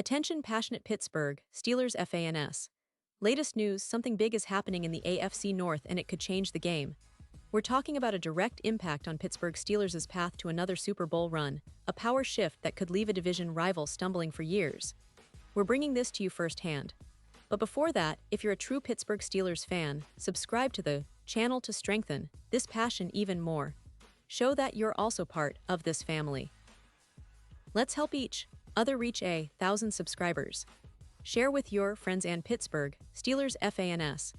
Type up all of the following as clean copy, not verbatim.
Attention passionate Pittsburgh Steelers fans. Latest news, something big is happening in the AFC North and it could change the game. We're talking about a direct impact on Pittsburgh Steelers' path to another Super Bowl run, a power shift that could leave a division rival stumbling for years. We're bringing this to you firsthand. But before that, if you're a true Pittsburgh Steelers fan, subscribe to the channel to strengthen this passion even more. Show that you're also part of this family. Let's help each other reach 1,000 subscribers. Share with your friends and Pittsburgh Steelers fans.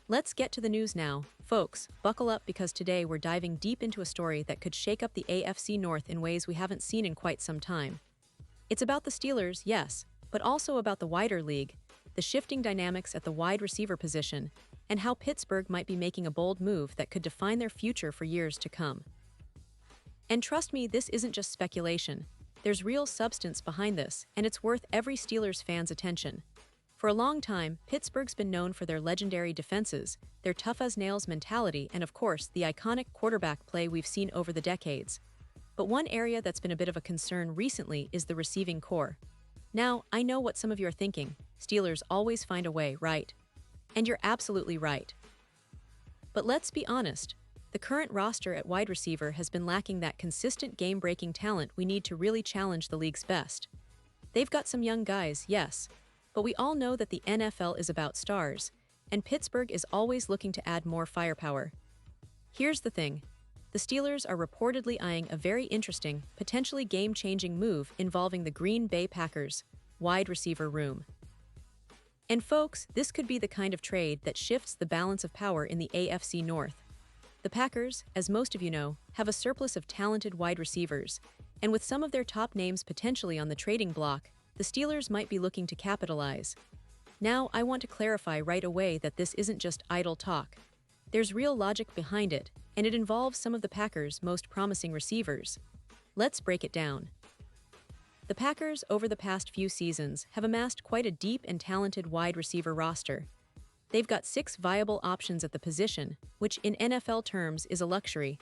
Let's get to the news now. Folks, buckle up because today we're diving deep into a story that could shake up the AFC North in ways we haven't seen in quite some time. It's about the Steelers, yes, but also about the wider league, the shifting dynamics at the wide receiver position, and how Pittsburgh might be making a bold move that could define their future for years to come. And trust me, this isn't just speculation. There's real substance behind this, and it's worth every Steelers fan's attention. For a long time, Pittsburgh's been known for their legendary defenses, their tough-as-nails mentality, and of course, the iconic quarterback play we've seen over the decades. But one area that's been a bit of a concern recently is the receiving core. Now, I know what some of you are thinking. Steelers always find a way, right? And you're absolutely right. But let's be honest. The current roster at wide receiver has been lacking that consistent game-breaking talent we need to really challenge the league's best. They've got some young guys, yes, but we all know that the NFL is about stars, and Pittsburgh is always looking to add more firepower. Here's the thing. The Steelers are reportedly eyeing a very interesting, potentially game-changing move involving the Green Bay Packers' wide receiver room. And folks, this could be the kind of trade that shifts the balance of power in the AFC North. The Packers, as most of you know, have a surplus of talented wide receivers, and with some of their top names potentially on the trading block, the Steelers might be looking to capitalize. Now, I want to clarify right away that this isn't just idle talk. There's real logic behind it, and it involves some of the Packers' most promising receivers. Let's break it down. The Packers, over the past few seasons, have amassed quite a deep and talented wide receiver roster. They've got 6 viable options at the position, which in NFL terms is a luxury.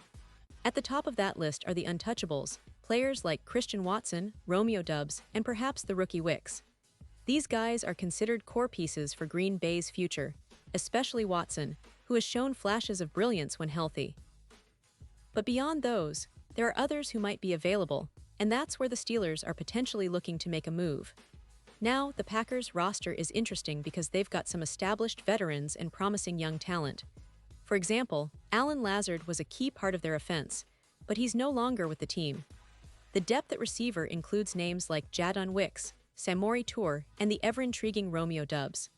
At the top of that list are the untouchables, players like Christian Watson, Romeo Doubs, and perhaps the rookie Wicks. These guys are considered core pieces for Green Bay's future, especially Watson, who has shown flashes of brilliance when healthy. But beyond those, there are others who might be available, and that's where the Steelers are potentially looking to make a move. Now, the Packers' roster is interesting because they've got some established veterans and promising young talent. For example, Alan Lazard was a key part of their offense, but he's no longer with the team. The depth at receiver includes names like Jadon Wicks, Samori Toure, and the ever-intriguing Romeo Doubs.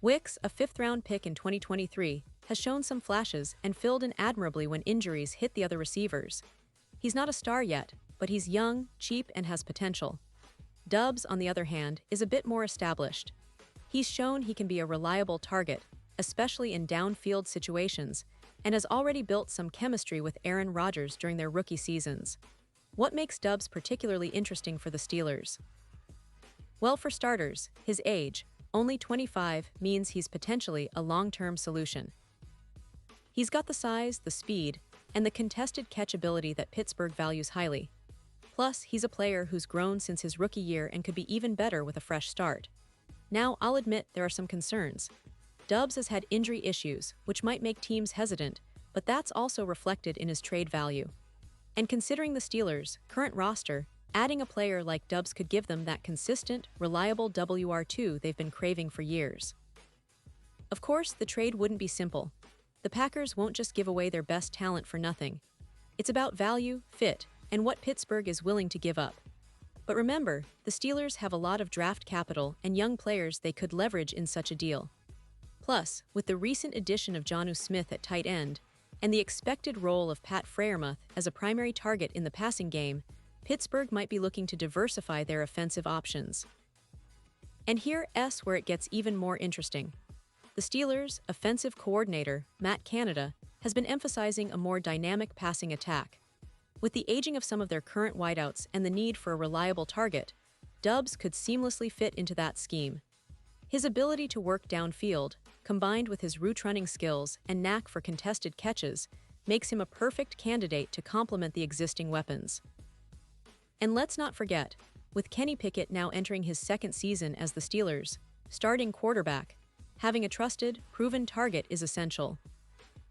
Wicks, a 5th-round pick in 2023, has shown some flashes and filled in admirably when injuries hit the other receivers. He's not a star yet, but he's young, cheap, and has potential. Doubs, on the other hand, is a bit more established. He's shown he can be a reliable target, especially in downfield situations, and has already built some chemistry with Aaron Rodgers during their rookie seasons. What makes Doubs particularly interesting for the Steelers? Well, for starters, his age, only 25, means he's potentially a long-term solution. He's got the size, the speed, and the contested catch ability that Pittsburgh values highly. Plus, he's a player who's grown since his rookie year and could be even better with a fresh start. Now, I'll admit there are some concerns. Doubs has had injury issues, which might make teams hesitant, but that's also reflected in his trade value. And considering the Steelers' current roster, adding a player like Doubs could give them that consistent, reliable WR2 they've been craving for years. Of course, the trade wouldn't be simple. The Packers won't just give away their best talent for nothing. It's about value, fit, and what Pittsburgh is willing to give up. But remember, the Steelers have a lot of draft capital and young players they could leverage in such a deal. Plus, with the recent addition of Jonnu Smith at tight end, and the expected role of Pat Freiermuth as a primary target in the passing game, Pittsburgh might be looking to diversify their offensive options. And here's where it gets even more interesting. The Steelers' offensive coordinator, Matt Canada, has been emphasizing a more dynamic passing attack. With the aging of some of their current wideouts and the need for a reliable target, Doubs could seamlessly fit into that scheme. His ability to work downfield, combined with his route-running skills and knack for contested catches, makes him a perfect candidate to complement the existing weapons. And let's not forget, with Kenny Pickett now entering his second season as the Steelers' starting quarterback. Having a trusted, proven target is essential.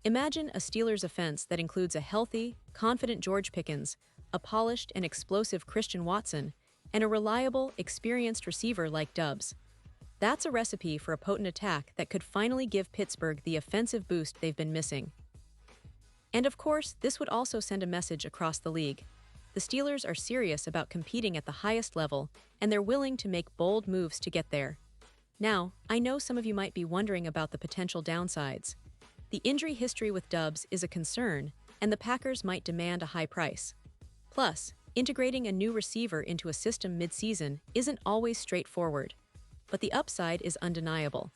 Imagine a Steelers offense that includes a healthy, confident George Pickens, a polished and explosive Christian Watson, and a reliable, experienced receiver like Doubs. That's a recipe for a potent attack that could finally give Pittsburgh the offensive boost they've been missing. And of course, this would also send a message across the league. The Steelers are serious about competing at the highest level, and they're willing to make bold moves to get there. Now, I know some of you might be wondering about the potential downsides. The injury history with Doubs is a concern, and the Packers might demand a high price. Plus, integrating a new receiver into a system mid-season isn't always straightforward, but the upside is undeniable.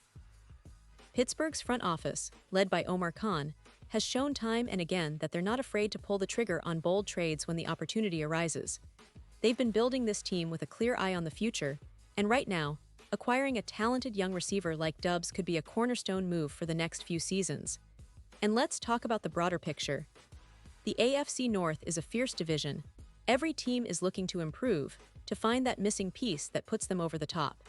Pittsburgh's front office, led by Omar Khan, has shown time and again that they're not afraid to pull the trigger on bold trades when the opportunity arises. They've been building this team with a clear eye on the future, and right now, acquiring a talented young receiver like Doubs could be a cornerstone move for the next few seasons. And let's talk about the broader picture. The AFC North is a fierce division. Every team is looking to improve, to find that missing piece that puts them over the top.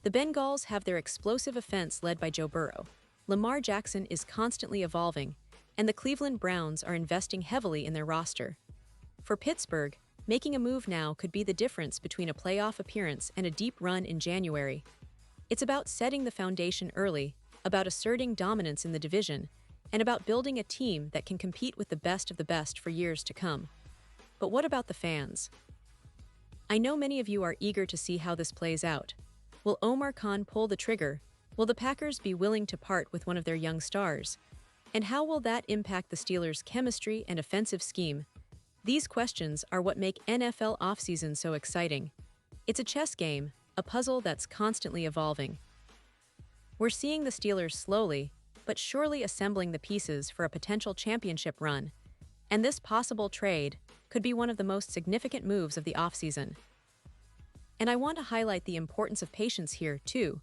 The Bengals have their explosive offense led by Joe Burrow. Lamar Jackson is constantly evolving, and the Cleveland Browns are investing heavily in their roster. For Pittsburgh, making a move now could be the difference between a playoff appearance and a deep run in January. It's about setting the foundation early, about asserting dominance in the division, and about building a team that can compete with the best of the best for years to come. But what about the fans? I know many of you are eager to see how this plays out. Will Omar Khan pull the trigger? Will the Packers be willing to part with one of their young stars? And how will that impact the Steelers' chemistry and offensive scheme? These questions are what make NFL offseason so exciting. It's a chess game, a puzzle that's constantly evolving. We're seeing the Steelers slowly, but surely assembling the pieces for a potential championship run. And this possible trade could be one of the most significant moves of the offseason. And I want to highlight the importance of patience here, too.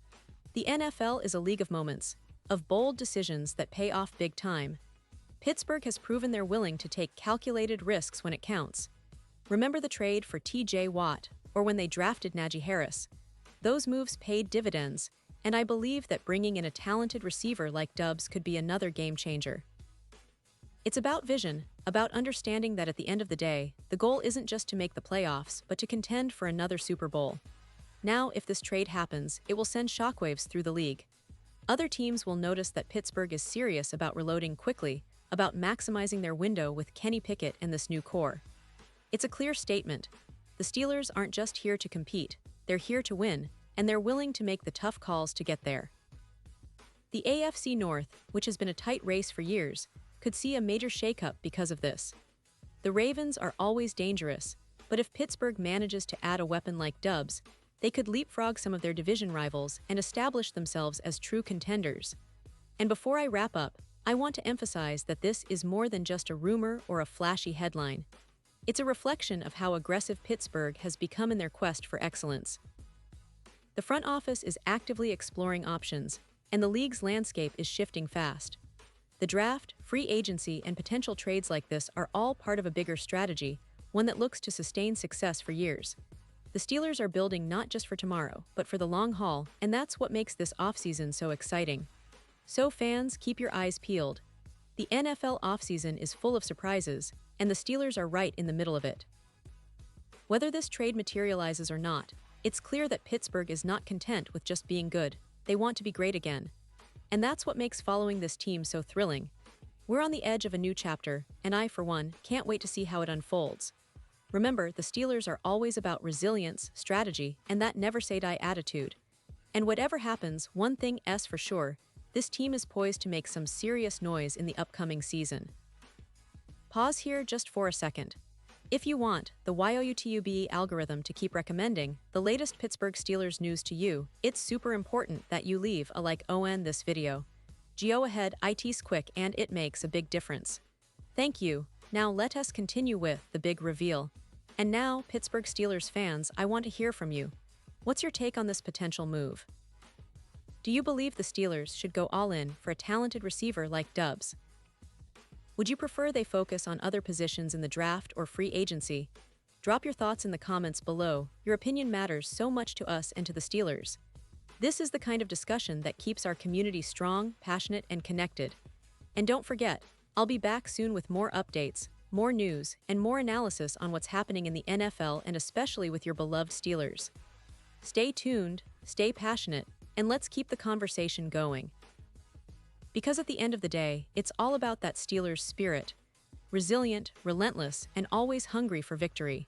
The NFL is a league of moments, of bold decisions that pay off big time. Pittsburgh has proven they're willing to take calculated risks when it counts. Remember the trade for T.J. Watt, or when they drafted Najee Harris? Those moves paid dividends, and I believe that bringing in a talented receiver like Doubs could be another game changer. It's about vision, about understanding that at the end of the day, the goal isn't just to make the playoffs, but to contend for another Super Bowl. Now, if this trade happens, it will send shockwaves through the league. Other teams will notice that Pittsburgh is serious about reloading quickly, about maximizing their window with Kenny Pickett and this new core. It's a clear statement. The Steelers aren't just here to compete, they're here to win, and they're willing to make the tough calls to get there. The AFC North, which has been a tight race for years, could see a major shakeup because of this. The Ravens are always dangerous, but if Pittsburgh manages to add a weapon like Doubs, they could leapfrog some of their division rivals and establish themselves as true contenders. And before I wrap up, I want to emphasize that this is more than just a rumor or a flashy headline. It's a reflection of how aggressive Pittsburgh has become in their quest for excellence. The front office is actively exploring options, and the league's landscape is shifting fast. The draft, free agency, and potential trades like this are all part of a bigger strategy, one that looks to sustain success for years. The Steelers are building not just for tomorrow, but for the long haul, and that's what makes this offseason so exciting. So fans, keep your eyes peeled. The NFL offseason is full of surprises, and the Steelers are right in the middle of it. Whether this trade materializes or not, it's clear that Pittsburgh is not content with just being good. They want to be great again. And that's what makes following this team so thrilling. We're on the edge of a new chapter, and I, for one, can't wait to see how it unfolds. Remember, the Steelers are always about resilience, strategy, and that never-say-die attitude. And whatever happens, one thing is for sure, this team is poised to make some serious noise in the upcoming season. Pause here just for a second. If you want the YouTube algorithm to keep recommending the latest Pittsburgh Steelers news to you, it's super important that you leave a like on this video. Go ahead, it's quick and it makes a big difference. Thank you. Now let us continue with the big reveal. And now, Pittsburgh Steelers fans, I want to hear from you. What's your take on this potential move? Do you believe the Steelers should go all in for a talented receiver like Doubs? Would you prefer they focus on other positions in the draft or free agency? Drop your thoughts in the comments below. Your opinion matters so much to us and to the Steelers. This is the kind of discussion that keeps our community strong, passionate, and connected. And don't forget, I'll be back soon with more updates, more news, and more analysis on what's happening in the NFL and especially with your beloved Steelers. Stay tuned, stay passionate, and let's keep the conversation going. Because at the end of the day, it's all about that Steelers spirit. Resilient, relentless, and always hungry for victory.